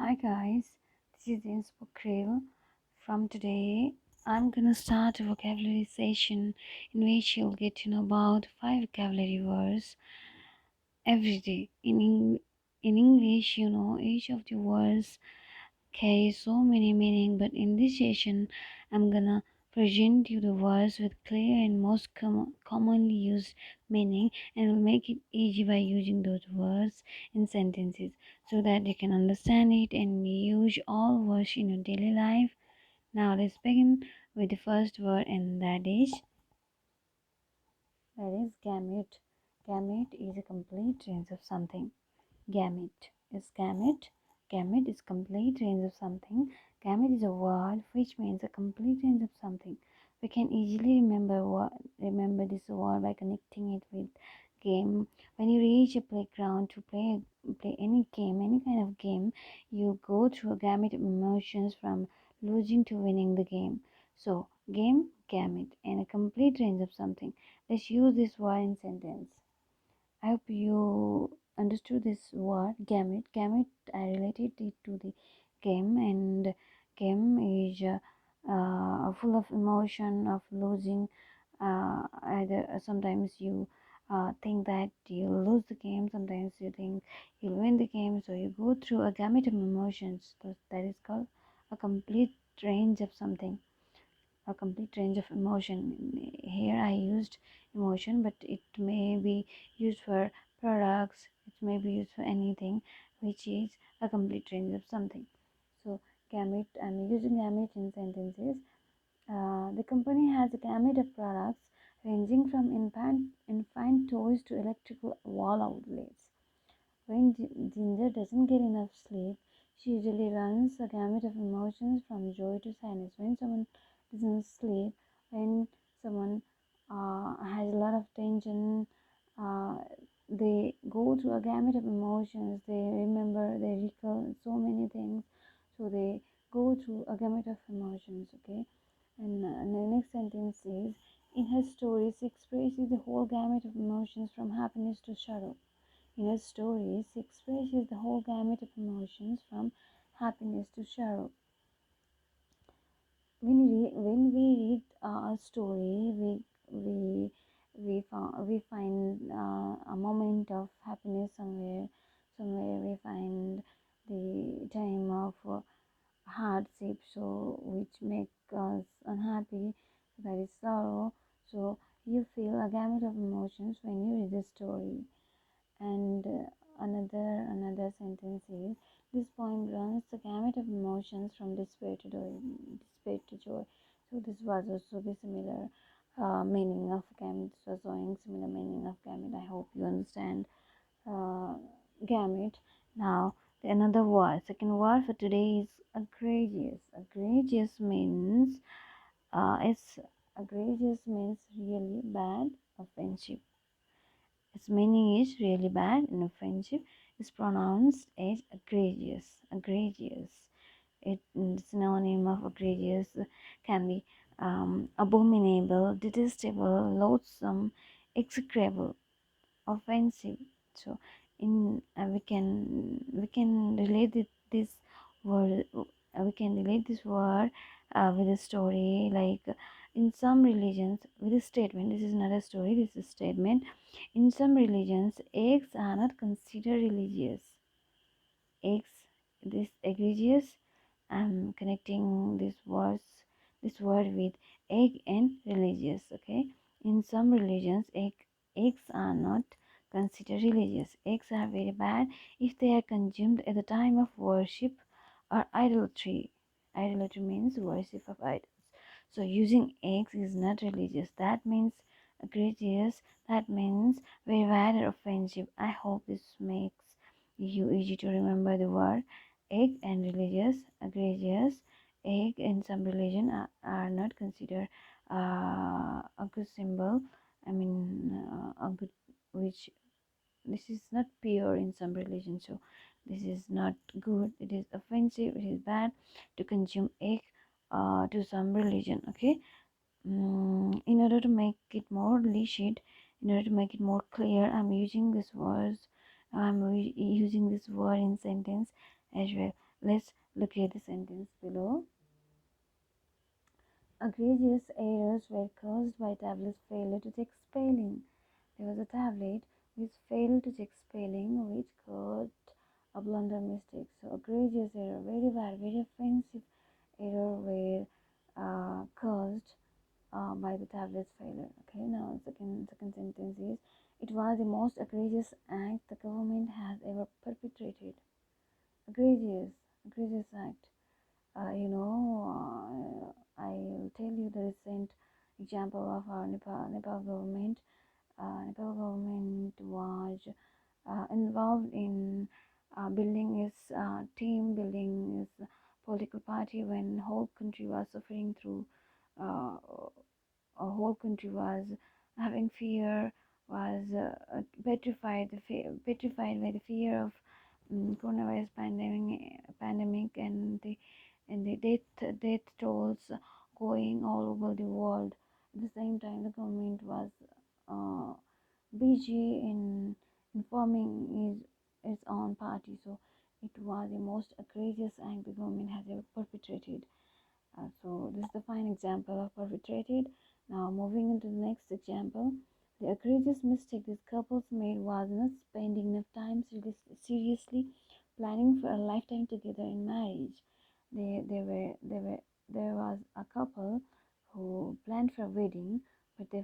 Hi guys, this is Jenshu. From today, I'm gonna start a vocabulary session in which you'll get to know about 5 vocabulary words every day. In English, each of the words carries so many meaning, but in this session, I'm gonna present you the words with clear and most commonly used meaning, and will make it easy by using those words in sentences so that you can understand it and use all words in your daily life. Now let's begin with the first word, and that is gamete. Gamete is a complete range of something. Gamete is gamete. Gamete is complete range of something. Gamete is a word which means a complete range of something. We can easily remember this word by connecting it with game. When you reach a playground to play any game, any kind of game, you go through a gamut of emotions from losing to winning the game. So game, gamut, and a complete range of something. Let's use this word in sentence. I hope you understood this word gamut. Gamut, I related it to the game, and game is full of emotion of losing. Either sometimes you think that you'll lose the game, sometimes you think you'll win the game. So you go through a gamut of emotions. That is called a complete range of something, a complete range of emotion. Here I used emotion, but it may be used for products, it may be used for anything which is a complete range of something. So gamut, I'm using gamut in sentences. The company has a gamut of products ranging from infant toys to electrical wall outlets. When Ginger doesn't get enough sleep, she usually runs a gamut of emotions from joy to sadness. When someone doesn't sleep, when someone has a lot of tension, uh, they go through a gamut of emotions. They remember, they recall so many things. So they go through a gamut of emotions, okay? And the next sentence is, in her stories, she expresses the whole gamut of emotions from happiness to sorrow. In her stories, she expresses the whole gamut of emotions from happiness to sorrow. When we read a story, we find a moment of happiness somewhere. Somewhere we find the time of hardship, so which make us unhappy. So that is sorrow. So you feel a gamut of emotions when you read the story. And another sentence is, this poem runs the gamut of emotions from despair to joy. So this was also the similar meaning of gamut. This was showing similar meaning of gamut. I hope you understand uh, gamut. Now another word, second word for today is egregious. Egregious means really bad, offensive. Its meaning is really bad and offensive. Is pronounced as egregious. Egregious. Its synonym of egregious can be abominable, detestable, loathsome, execrable, offensive. So we can relate this word. We can relate this word with a story, like in some religions with a statement. This is not a story, this is a statement. In some religions, eggs are not considered religious. Eggs, this egregious, I'm connecting this word with egg and religious, okay? In some religions, eggs are not considered religious. Eggs are very bad if they are consumed at the time of worship or idolatry. Idolatry means worship of idols. So using eggs is not religious. That means egregious. That means very bad or offensive. I hope this makes you easy to remember the word egg and religious. Egregious. Egg in some religion are not considered a good symbol. I mean, a good, which this is not pure in some religion. So this is not good. It is offensive. It is bad to consume egg to some religion. Okay. In order to make it more lucid, in order to make it more clear, I'm using this word in sentence as well. Let's look at the sentence below. Egregious errors were caused by tablet's failure to check spelling. There was a tablet which failed to check spelling, which caused a blunder mistake. So egregious error, very bad, very offensive error were caused by the tablet's failure. Okay, now second sentence is, it was the most egregious act the government has ever perpetrated. Egregious act. I will tell you the recent example of our Nepal government. Nepal government was involved in building its team, building its political party when whole country was suffering through, uh, a whole country was having fear, was petrified by the fear of coronavirus pandemic and the death tolls going all over the world. At the same time, the government was uh, busy in informing its own party. So it was the most egregious act the government has ever perpetrated. So this is the fine example of perpetrated. Now moving into the next example, the egregious mistake these couples made was not spending enough time seriously planning for a lifetime together in marriage. There was a couple who planned for a wedding, but they uh,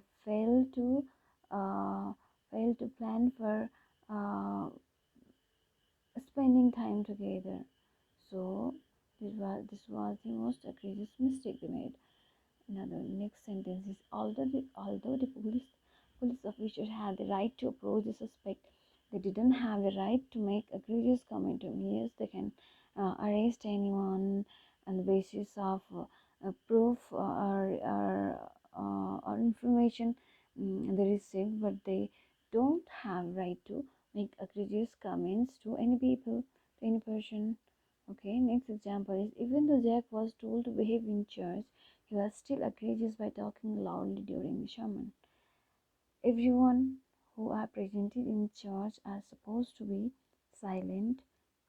failed to plan for uh, spending time together. So this was the most egregious mistake they made. Another next sentence is, although the police officers had the right to approach the suspect, they didn't have the right to make egregious comment. Yes, they can arrest anyone on the basis of proof or information they received, but they don't have right to make egregious comments to any people, to any person. Okay, next example is, even though Jack was told to behave in church, he was still egregious by talking loudly during the sermon. Everyone who are presented in church are supposed to be silent,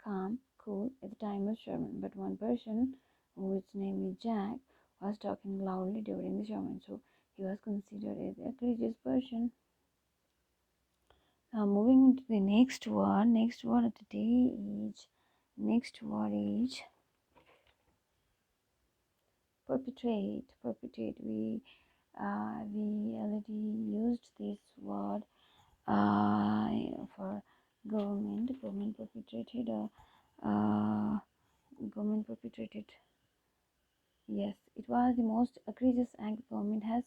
calm, cool at the time of sermon. But one person, whose name is Jack, was talking loudly during the sermon, so he was considered as an egregious person. Now moving to the next word. Next word of the day is perpetrate. We already used this word uh, for government perpetrated government perpetrated. Yes, it was the most egregious act the government has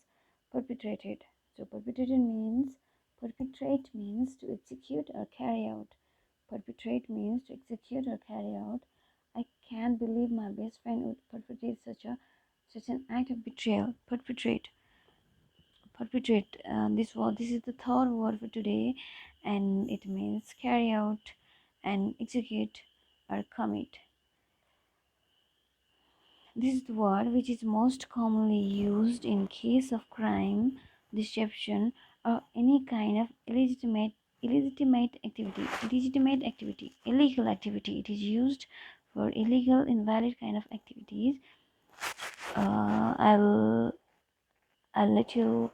perpetrated. So perpetrate means to execute or carry out. Perpetrate means to execute or carry out. I can't believe my best friend would perpetrate such an act of betrayal. Perpetrate. This is the third word for today, and it means carry out and execute or commit. This is the word which is most commonly used in case of crime, deception, or any kind of illegal activity. It is used for illegal, invalid kind of activities. Uh, I'll I'll let you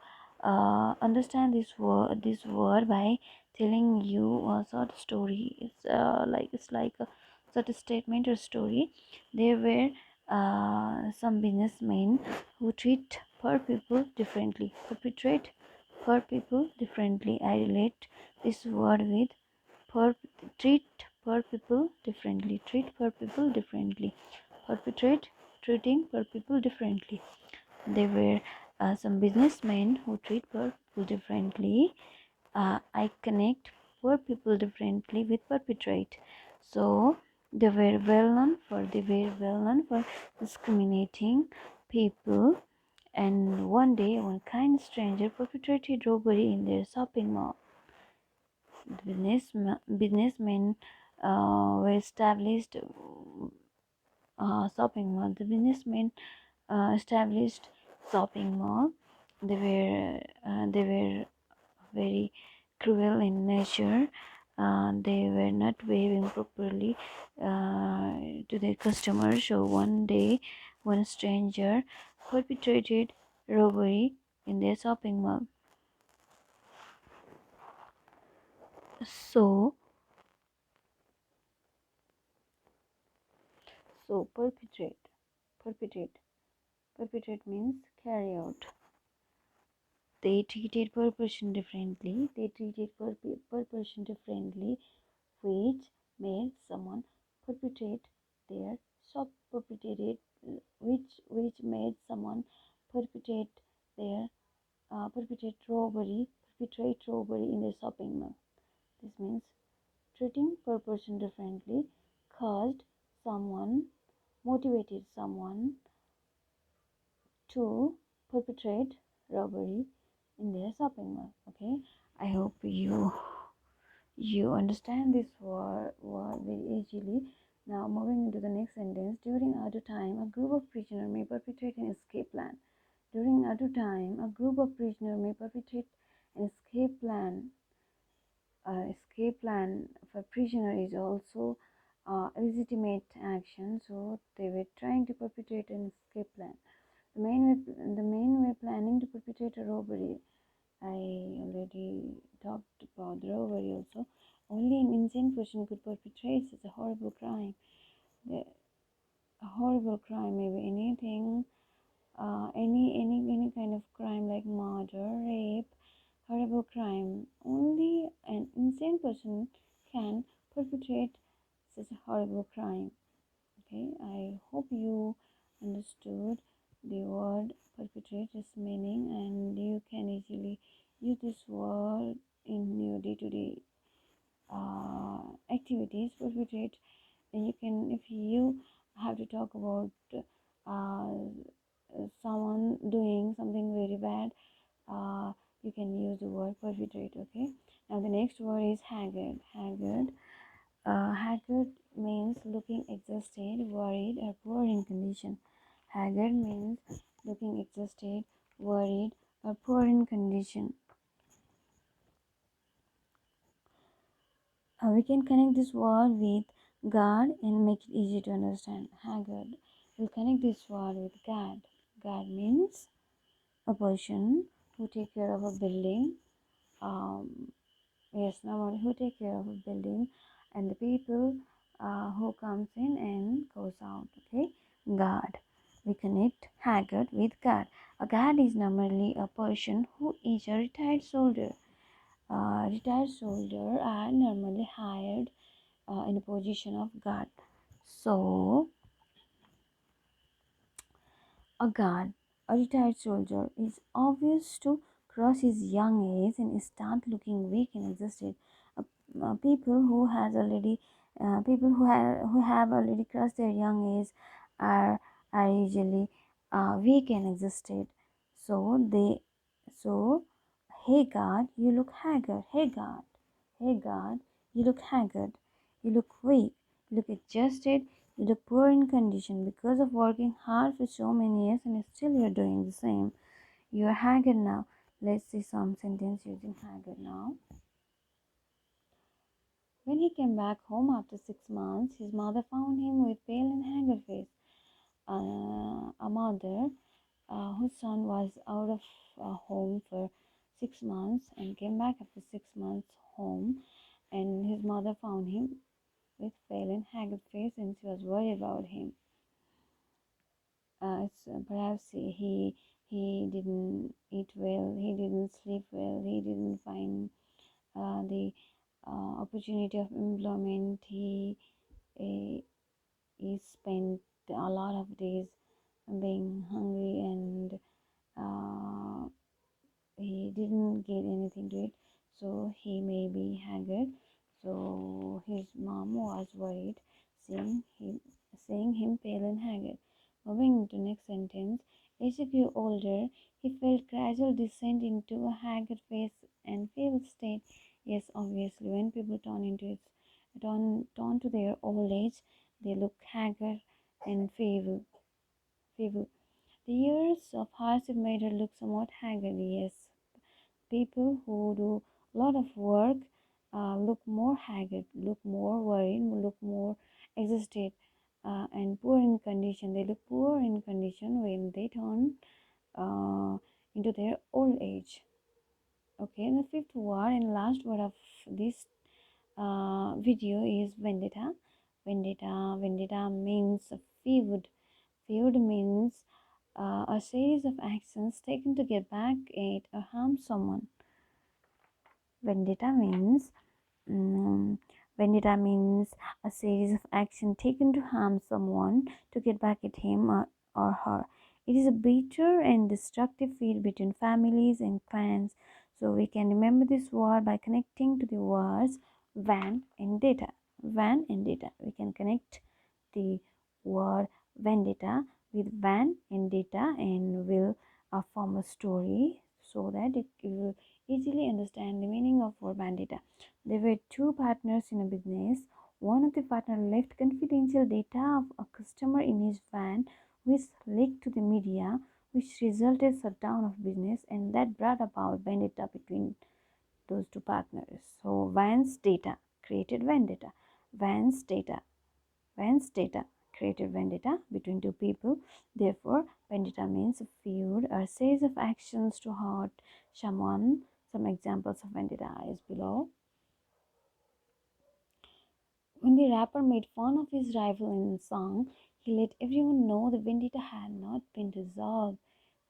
understand this word by telling you a sort of story. It's like a sort of statement or story. There were some businessmen who treat poor people differently, perpetrate poor people differently. I relate this word with poor, treat poor people differently, treat poor people differently, perpetrate, treating poor people differently. There were some businessmen who treat poor people differently. I connect poor people differently with perpetrate. So they were well known for discriminating people. And one day, one kind stranger perpetrated robbery in their shopping mall. The businessmen were established shopping mall. The businessmen established shopping mall. They were very cruel in nature. They were not behaving properly to their customers. So one day, one stranger perpetrated robbery in their shopping mall. So, perpetrate, perpetrate, perpetrate means carry out. They treated per person differently. They treated per person differently, which made someone perpetrate their shop perpetrated, which made someone perpetrate their perpetrate robbery in their shopping mall. This means treating per person differently caused someone, motivated someone to perpetrate robbery in their shopping mall. Okay, I hope you understand this word very easily. Now moving into the next sentence. During idle time, a group of prisoners may perpetrate an escape plan. During idle time, a group of prisoners may perpetrate an escape plan. Escape plan for prisoner is also a legitimate action. So they were trying to perpetrate an escape plan. The main way planning to perpetrate a robbery. I already talked about the robbery also. Only an insane person could perpetrate such a horrible crime. A horrible crime may be anything, any kind of crime like murder, rape, horrible crime. Only an insane person can perpetrate such a horrible crime. Okay, I hope you understood the word perpetrate its meaning, and you can easily use this word in your day-to-day activities. Perpetrate, and you can, if you have to talk about someone doing something very bad, you can use the word perpetrate. Okay, now the next word is haggard. Haggard means looking exhausted, worried, or poor in condition. Haggard means looking exhausted, worried, or poor in condition. We can connect this word with God and make it easy to understand. Haggard. We'll connect this word with God. God means a person who take care of a building. Yes, normally who take care of a building, and the people who comes in and goes out. Okay, God. We connect Haggard with God. A guard is normally a person who is a retired soldier. Retired soldier are normally hired in a position of guard. So, a guard, a retired soldier, is obvious to cross his young age and start looking weak and exhausted. People who has already people who have already crossed their young age are are usually weak and exhausted. So they so hey God, you look haggard. Hey God, you look haggard. You look weak. You look exhausted. You look poor in condition because of working hard for so many years and still you're doing the same. You're haggard now. Let's see some sentence using haggard now. When he came back home after 6 months, his mother found him with pale and haggard face. A mother whose son was out of home for 6 months and came back after 6 months home, and his mother found him with pale and haggard face, and she was worried about him. Perhaps he didn't eat well, he didn't sleep well, he didn't find the opportunity of employment. Uh, he spent a lot of days being hungry, and uh, he didn't get anything to eat, so he may be haggard. So his mom was worried, seeing him pale and haggard. Moving into next sentence. As he grew older, he felt gradual descent into a haggard face and feeble state. Yes, obviously, when people turn to their old age, they look haggard and feeble. The years of hardship made her look somewhat haggard. Yes, people who do a lot of work look more haggard, look more worried, look more exhausted. and poor in condition. They look poor in condition when they turn into their old age. Okay, the fifth word and last word of this video is vendetta. Vendetta means feud. Feud means a series of actions taken to get back at or harm someone. Vendetta means mm, Vendetta means a series of actions taken to harm someone to get back at him or her. It is a bitter and destructive feud between families and clans. So we can remember this word by connecting to the words van and data. Van and data. We can connect the word vendetta with van and data and will form a story so that you will easily understand the meaning of word vendetta. There were two partners in a business. One of the partners left confidential data of a customer in his van, which leaked to the media, which resulted shutdown of business, and that brought about vendetta between those two partners. So Van's data created vendetta. Van's data. Van's data created vendetta between two people. Therefore, vendetta means a feud or a series of actions to hurt someone. Some examples of vendetta is below. When the rapper made fun of his rival in a song, he let everyone know the vendetta had not been resolved.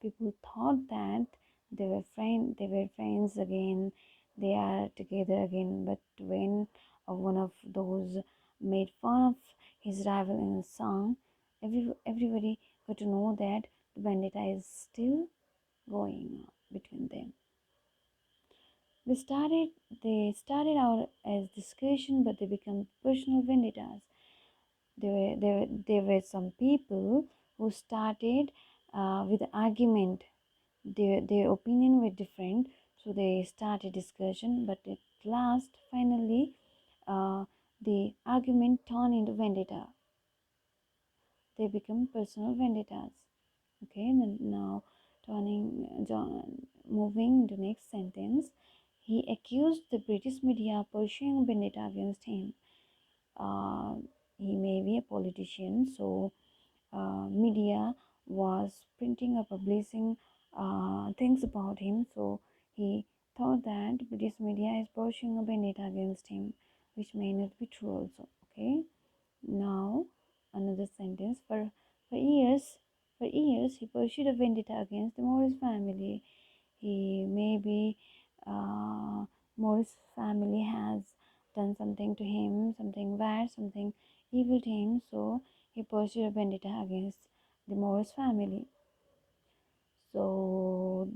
People thought that they were friends again, they are together again. But when one of those made fun of his rival in a song, everybody got to know that the vendetta is still going on between them. They started out as discussion, but they become personal vendettas. There were some people who started with argument. Their opinion were different, so they started discussion. But at last, finally, the argument turned into vendetta. They become personal vendettas. Okay, now moving into next sentence. He accused the British media of pursuing vendetta against him. Uh, he may be a politician, so media was printing or publishing things about him. So he thought that British media is pursuing a vendetta against him, which may not be true also. Okay. Now another sentence. For years he pursued a vendetta against the Morris family. He maybe Morris family has done something to him, something bad, something evil to him, so he pursued a vendetta against the Morris family. So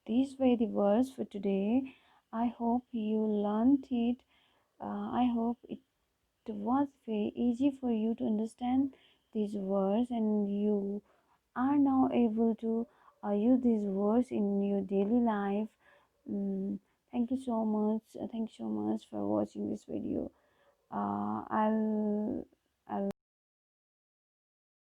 these were the words for today. I hope you learned it. I hope it was very easy for you to understand these words, and you are now able to use these words in your daily life. Thank you so much. Thank you so much for watching this video. I'll